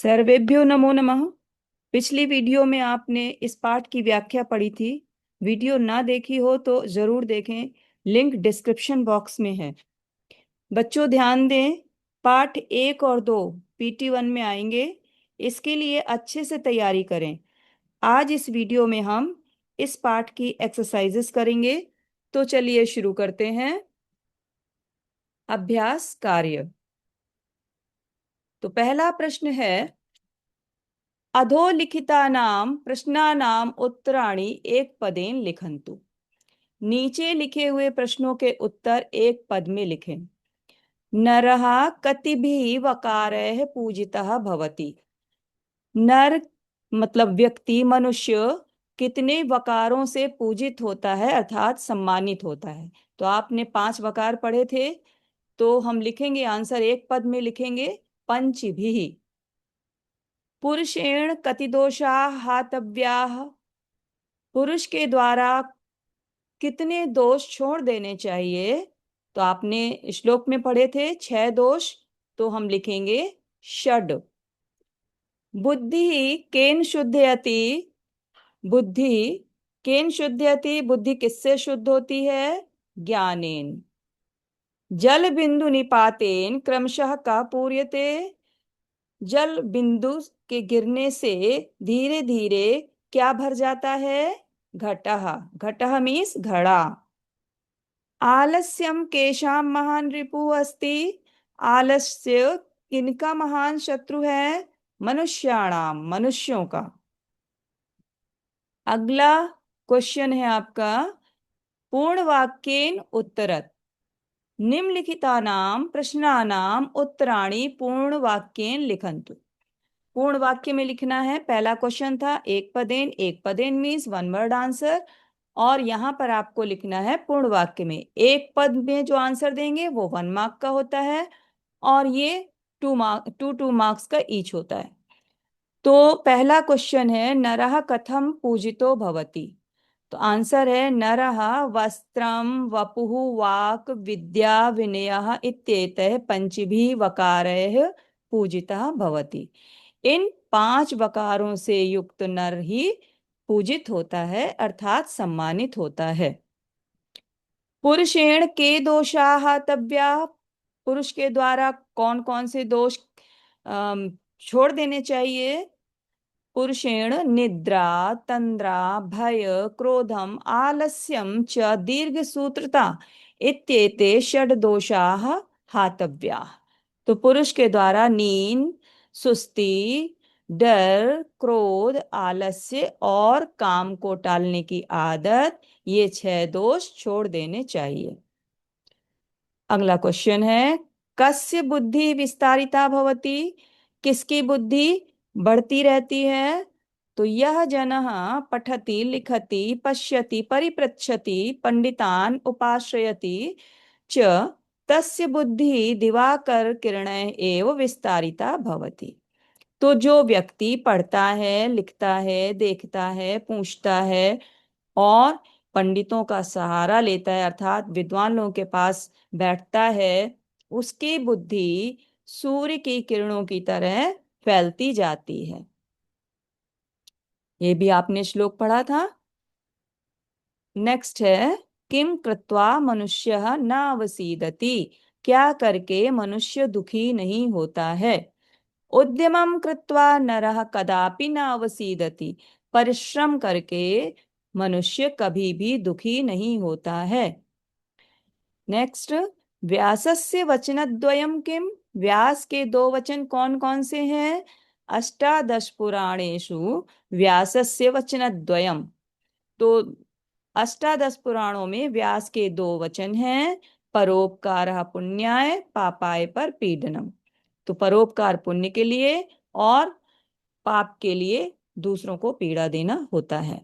सर्वेभ्यो नमो नमः। पिछली वीडियो में आपने इस पाठ की व्याख्या पढ़ी थी। वीडियो ना देखी हो तो जरूर देखें, लिंक डिस्क्रिप्शन बॉक्स में है। बच्चों ध्यान दें, पाठ 1 और 2 PT1 में आएंगे। इसके लिए अच्छे से तैयारी करें। आज इस वीडियो में हम इस पाठ की एक्सरसाइजेस करेंगे। तो चलिए शुरू करते हैं। अभ्यास कार्य। तो पहला प्रश्न है, अधोलिखितानां प्रश्नानां उत्तराणि एक पदेन लिखन्तु। नीचे लिखे हुए प्रश्नों के उत्तर एक पद में लिखें। नरः कतिभिः वकारैः पूजितः भवति। नर मतलब व्यक्ति, मनुष्य कितने वकारों से पूजित होता है अर्थात सम्मानित होता है। तो आपने 5 वकार पढ़े थे, तो हम लिखेंगे आंसर एक पद में लिखेंगे, पंचभिः। पुरुषेण कतिदोषाः हातव्याः। पुरुष के द्वारा कितने दोष छोड़ देने चाहिए। तो आपने श्लोक में पढ़े थे 6 दोष, तो हम लिखेंगे षड। बुद्धि केन शुद्धयति। बुद्धि केन शुद्धयति, बुद्धि किससे शुद्ध होती है? ज्ञानेन। जल बिंदु निपातेन क्रमशः का पूर्यते। जल बिंदु के गिरने से धीरे धीरे क्या भर जाता है? घटः। घटः मीन्स घड़ा। आलस्यम केशाम महान रिपुः अस्ति। आलस्य किनका महान शत्रु है? मनुष्याणाम, मनुष्यों का। अगला क्वेश्चन है आपका, पूर्ण वाक्येन उत्तरत। निम्नलिखितानां प्रश्नानां उत्तराणि पूर्ण वाक्येन लिखन्तु। पूर्ण वाक्य में लिखना है। पहला क्वेश्चन था एक पदेन। एक पदेन मीन्स 1 वर्ड आंसर, और यहाँ पर आपको लिखना है पूर्ण वाक्य में। एक पद में जो आंसर देंगे वो 1 मार्क का होता है, और ये 2 मार्क्स का ईच होता है। तो पहला क्वेश्चन है, नरः कथम पूजितो भवति। तो आंसर है, नरः वस्त्रम वपुः वाक् विद्या विनयः इत्येतैः पंचभिः वकारैः पूजितः भवति। इन 5 वकारों से युक्त नर ही पूजित होता है अर्थात सम्मानित होता है। पुरुषेण के दोषाः तव्याः। पुरुष के द्वारा कौन कौन से दोष छोड़ देने चाहिए? पुरुषेण निद्रा, तंद्रा, भय, क्रोधम, आलस्यम च दीर्घसूत्रता इत्येते षड दोषाः हातव्याः। तो पुरुष के द्वारा नींद, सुस्ती, डर, क्रोध, आलस्य और काम को टालने की आदत, ये 6 दोष छोड़ देने चाहिए। अगला क्वेश्चन है, कस्य बुद्धि विस्तारिता भवति। किसकी बुद्धि बढ़ती रहती है? तो यह जनः पठति लिखति पश्यति परिपृच्छति पंडितान उपाश्रयति च तस्य बुद्धि दिवाकर किरणैः एव विस्तारिता भवति। तो जो व्यक्ति पढ़ता है, लिखता है, देखता है, पूछता है और पंडितों का सहारा लेता है अर्थात विद्वान लोगों के पास बैठता है, उसकी बुद्धि सूर्य की किरणों की तरह फैलती जाती है। ये भी आपने श्लोक पढ़ा था। नेक्स्ट है, किम कृत्वा मनुष्यः न अवसीदति। क्या करके मनुष्य दुखी नहीं होता है? उद्यमं कृत्वा नरः कदापि न अवसीदति। परिश्रम करके मनुष्य कभी भी दुखी नहीं होता है। नेक्स्ट, व्यासस्य वचनद्वयं किम। व्यास के 2 वचन कौन कौन से हैं? अष्टादश पुराणेषु व्यासस्य वचनद्वयम्। तो अष्टादश पुराणों में व्यास के 2 वचन हैं, परोपकारः पुण्याय पापाय पर पीडनम। तो परोपकार पुण्य के लिए और पाप के लिए दूसरों को पीड़ा देना होता है।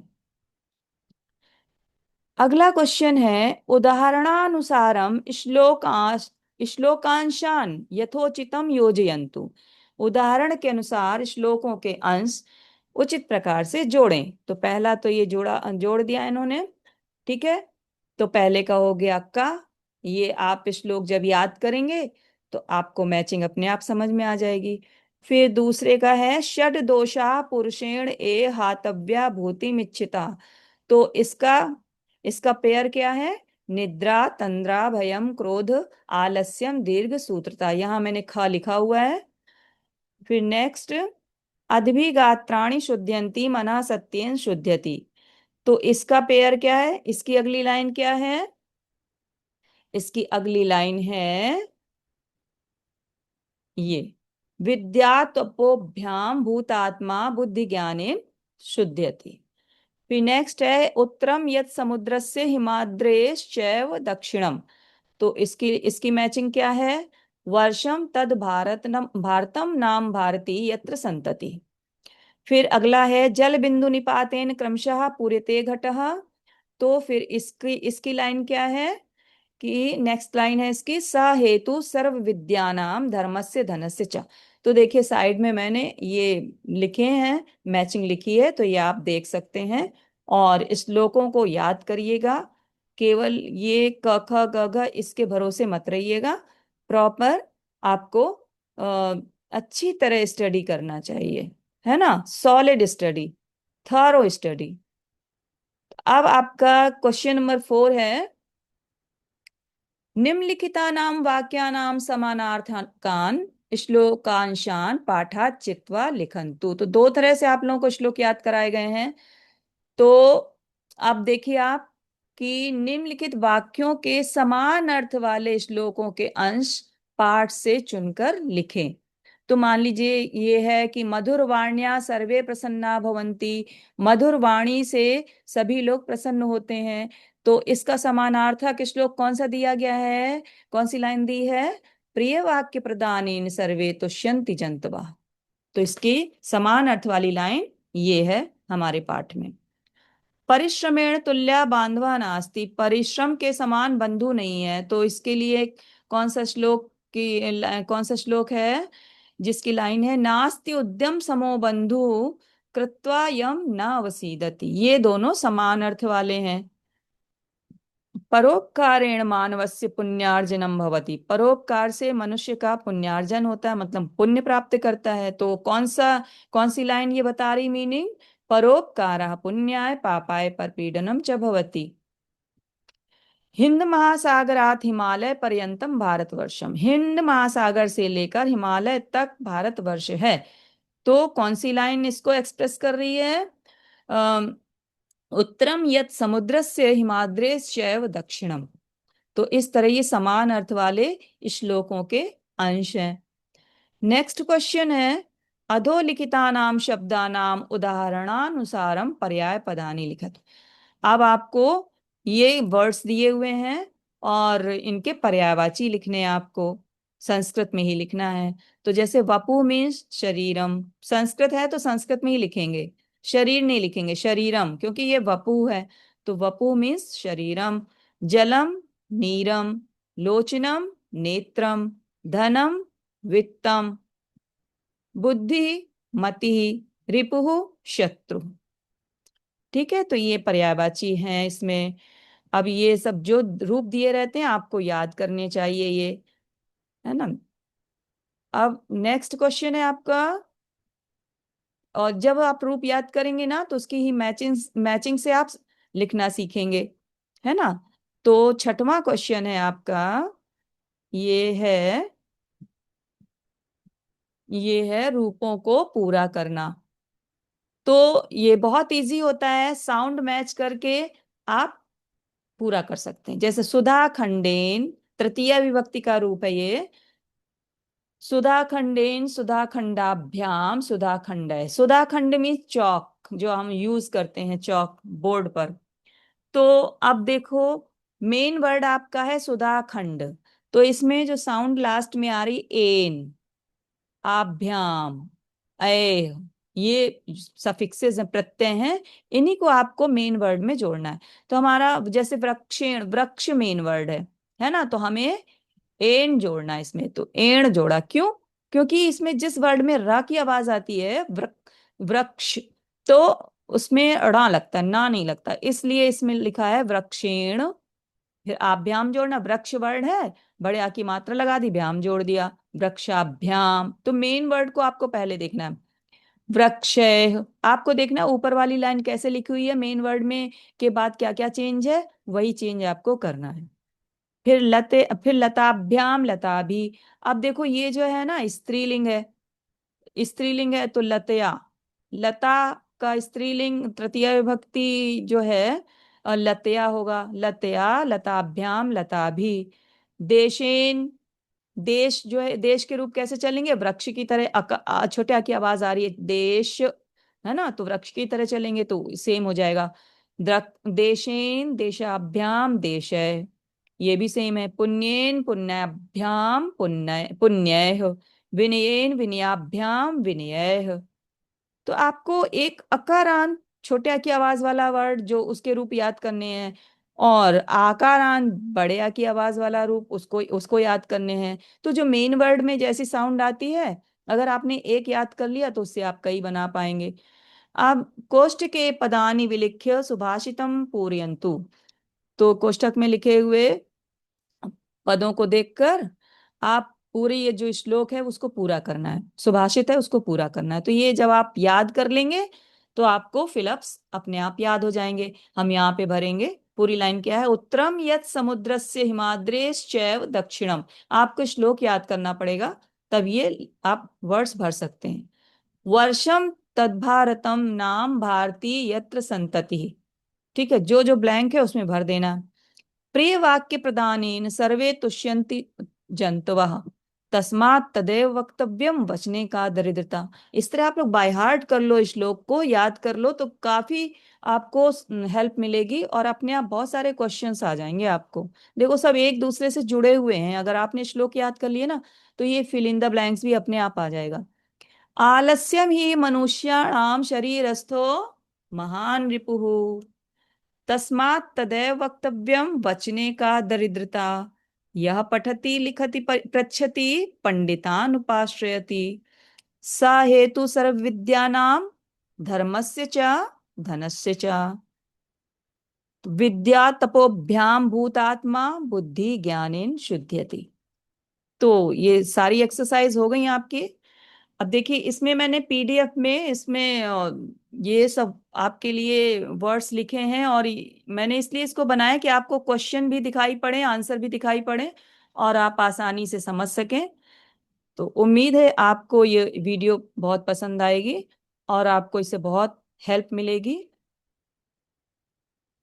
अगला क्वेश्चन है, उदाहरणानुसारम श्लोकांशान यथोचितम योजयन्तु। उदाहरण के अनुसार श्लोकों के अंश उचित प्रकार से जोड़ें। तो पहला तो ये जोड़ दिया इन्होंने, ठीक है। तो पहले का हो गया का। ये आप श्लोक जब याद करेंगे तो आपको मैचिंग अपने आप समझ में आ जाएगी। फिर दूसरे का है षड दोषा पुरुषेण ए हातव्या भूतिमिच्छिता। तो इसका इसका पेयर क्या है? निद्रा, तंद्रा, भयम, क्रोध, आलस्यम, दीर्घ सूत्रता। यहां मैंने ख लिखा हुआ है। फिर नेक्स्ट, अद्भिगात्राणि शुद्ध्यन्ति मनः सत्येन शुद्ध्यति। तो इसका पेयर क्या है? इसकी अगली लाइन क्या है? इसकी अगली लाइन है ये, विद्या तपोभ्याम भूतात्मा बुद्धि ज्ञाने शुद्ध्यति। फिर नेक्स्ट है उत्तरम यत् समुद्रस्य हिमाद्रेश्चैव दक्षिणम। तो इसकी इसकी मैचिंग क्या है? वर्षम तद भारतम नाम भारती यत्र संतति। फिर अगला है जल बिंदु निपातेन क्रमशः पूर्यते घटः। तो फिर इसकी इसकी लाइन क्या है कि नेक्स्ट लाइन है इसकी, स हेतु सर्व विद्यानाम धर्मस्य धनस्य च। तो देखिए साइड में मैंने ये लिखे हैं, मैचिंग लिखी है, तो ये आप देख सकते हैं। और श्लोकों को याद करिएगा। केवल ये क ख ग घ इसके भरोसे मत रहिएगा। प्रॉपर आपको अच्छी तरह स्टडी करना चाहिए, है ना, सॉलिड स्टडी, थॉरो स्टडी। अब आपका क्वेश्चन नंबर 4 है, निम्नलिखितानां वाक्यानां समानार्थकान् श्लोकांशान पाठात् चित्वा लिखन्तु। तो दो तरह से आप लोगों को श्लोक याद कराए गए हैं। तो अब देखिए आप कि निम्नलिखित वाक्यों के समान अर्थ वाले श्लोकों के अंश पाठ से चुनकर लिखें। तो मान लीजिए ये है कि मधुर वाण्या सर्वे प्रसन्ना भवन्ति, मधुर वाणी से सभी लोग प्रसन्न होते हैं। तो इसका समानार्थक श्लोक कौन सा दिया गया है? कौन सी लाइन दी है? प्रिय वाक्य प्रदानेन सर्वे तुष्यन्ति जन्तवः। तो इसकी समान अर्थ वाली लाइन ये है हमारे पाठ में। परिश्रमेण तुल्या बांधवा नास्ति, परिश्रम के समान बंधु नहीं है। तो इसके लिए कौन सा श्लोक कौन सा श्लोक है जिसकी लाइन है, नास्ति उद्यम समो बंधु कृत्वा यम न अवसीदति। ये दोनों समान अर्थ वाले हैं। परोपकारेण मानवस्य पुण्यार्जनम भवति, परोपकार से मनुष्य का पुण्यार्जन होता है, मतलब पुण्य प्राप्त करता है। तो कौन सी लाइन ये बता रही मीनिंग? परोपकारः पुण्याय पापाय परपीडनम च भवति। हिंद महासागरात हिमालय पर्यंतम भारतवर्षम, हिंद महासागर से लेकर हिमालय तक भारतवर्ष है। तो कौन सी लाइन इसको एक्सप्रेस कर रही है? उत्तरम यत् समुद्रस्य हिमाद्रेश्चैव दक्षिणम। तो इस तरह ये समान अर्थ वाले श्लोकों के अंश हैं। नेक्स्ट क्वेश्चन है, अधोलिखितानाम शब्दानाम उदाहरणानुसारम पर्याय पदानि लिखत। अब आपको ये वर्ड्स दिए हुए हैं और इनके पर्यायवाची लिखने हैं, आपको संस्कृत में ही लिखना है। तो जैसे वपु मीन्स शरीरम, संस्कृत है तो संस्कृत में ही लिखेंगे, शरीर नहीं लिखेंगे, शरीरम, क्योंकि ये वपु है। तो वपु मीन्स शरीरम। जलम नीरम, लोचनम नेत्रम, धनम वित्तम, बुद्धि मति, रिपुः शत्रु। ठीक है, तो ये पर्यायवाची हैं इसमें। अब ये सब जो रूप दिए रहते हैं आपको याद करने चाहिए ये, है ना। अब नेक्स्ट क्वेश्चन है आपका, और जब आप रूप याद करेंगे ना तो उसकी ही मैचिंग मैचिंग से आप लिखना सीखेंगे, है ना। तो छठवां क्वेश्चन है आपका, ये है ये है रूपों को पूरा करना। तो ये बहुत इजी होता है, साउंड मैच करके आप पूरा कर सकते हैं। जैसे सुधा खंडेन, तृतीय विभक्ति का रूप है ये, सुधा खंडेन सुधा खंडाभ्याम सुधा खंडय। सुधा खंड मीन्स चौक, जो हम यूज करते हैं चौक बोर्ड पर। तो अब देखो मेन वर्ड आपका है सुधा खंड, तो इसमें जो साउंड लास्ट में आ रही एन, आभ्याम, अय, ये सफिक्सेस प्रत्यय हैं, इन्हीं को आपको मेन वर्ड में जोड़ना है। तो हमारा जैसे वृक्षेण, वृक्ष मेन वर्ड है ना, तो हमें एन जोड़ना है इसमें। तो एण जोड़ा, क्यों? क्योंकि इसमें जिस वर्ड में र की आवाज आती है वृक्ष, तो उसमें ड़ा लगता है, ना नहीं लगता, इसलिए इसमें लिखा है वृक्षेण। फिर आप भ्याम जोड़ना, वृक्ष वर्ड है, बड़े आ की मात्रा लगा दी, भ्याम जोड़ दिया, वृक्षाभ्याम। तो मेन वर्ड को आपको पहले देखना है। वृक्षैः, आपको देखना है ऊपर वाली लाइन कैसे लिखी हुई है, मेन वर्ड में के बाद क्या क्या चेंज है, वही चेंज आपको करना है। फिर लताभ्याम, लता भी। अब देखो ये जो है ना स्त्रीलिंग है, स्त्रीलिंग है तो लतया, लता का स्त्रीलिंग तृतीय विभक्ति जो है लतया होगा, लतया, लताभ्याम, लता भी। देशेन, देश जो है, देश के रूप कैसे चलेंगे, वृक्ष की तरह, छोटे आ की आवाज आ रही है, देश है ना, तो वृक्ष की तरह चलेंगे तो सेम हो जाएगा। देशेन, देशाभ्याम, देशय, ये भी सेम है। पुण्येन, पुण्याभ्याम, पुण्यैः। विनयेन, विनयाभ्याम, विनयैः। तो आपको एक अकारांत छोटे आ की आवाज वाला वर्ड जो उसके रूप याद करने हैं, और आकारांत बड़े आ की आवाज वाला रूप उसको उसको याद करने हैं। तो जो मेन वर्ड में जैसी साउंड आती है, अगर आपने एक याद कर लिया तो उससे आप कई बना पाएंगे। अब कोष्ठ के पदानि विलिख्य सुभाषितम पूरयन्तु। तो कोष्ठक में लिखे हुए पदों को देखकर आप पूरे ये जो श्लोक है उसको पूरा करना है, सुभाषित है उसको पूरा करना है। तो ये जब आप याद कर लेंगे तो आपको फिलअप्स अपने आप याद हो जाएंगे। हम यहाँ पे भरेंगे, पूरी लाइन क्या है, उत्तरम यत समुद्रस्य हिमाद्रेश्चैव दक्षिणम। आपको श्लोक याद करना पड़ेगा, तब ये आप वर्ड्स भर सकते हैं। वर्षम तद्भारतम नाम भारती यत्र संतति। ठीक है, जो जो ब्लैंक है उसमें भर देना। प्रिय वाक्य प्रदानेन सर्वे तुष्यन्ति जंतवः, तस्मात् तदेव वक्तव्यम, बचने का दरिद्रता। इस तरह आप लोग बाय हार्ट कर लो, इस श्लोक को याद कर लो, तो काफी आपको हेल्प मिलेगी और अपने आप बहुत सारे क्वेश्चंस आ जाएंगे आपको। देखो सब एक दूसरे से जुड़े हुए हैं, अगर आपने श्लोक याद कर लिए ना तो ये फिल इन द ब्लैंक्स भी अपने आप आ जाएगा। आलस्यम ही मनुष्याणाम शरीरस्थो महान रिपुः, तस्मात् तदेव वक्तव्यम, बचने का दरिद्रता। यह पठति लिखति पृच्छति पंडितान उपाश्रयति, स हेतु सर्व विद्यानाम धर्मस्य च धनस्य च। विद्या तपोभ्याम भूतात्मा बुद्धि ज्ञानेन शुद्ध्यति। तो ये सारी एक्सरसाइज हो गई आपकी। अब देखिए इसमें मैंने पीडीएफ में इसमें ये सब आपके लिए वर्ड्स लिखे हैं, और मैंने इसलिए इसको बनाया कि आपको क्वेश्चन भी दिखाई पड़े, आंसर भी दिखाई पड़े, और आप आसानी से समझ सकें। तो उम्मीद है आपको ये वीडियो बहुत पसंद आएगी और आपको इससे बहुत हेल्प मिलेगी।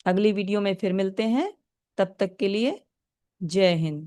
अगली वीडियो में फिर मिलते हैं, तब तक के लिए जय हिंद।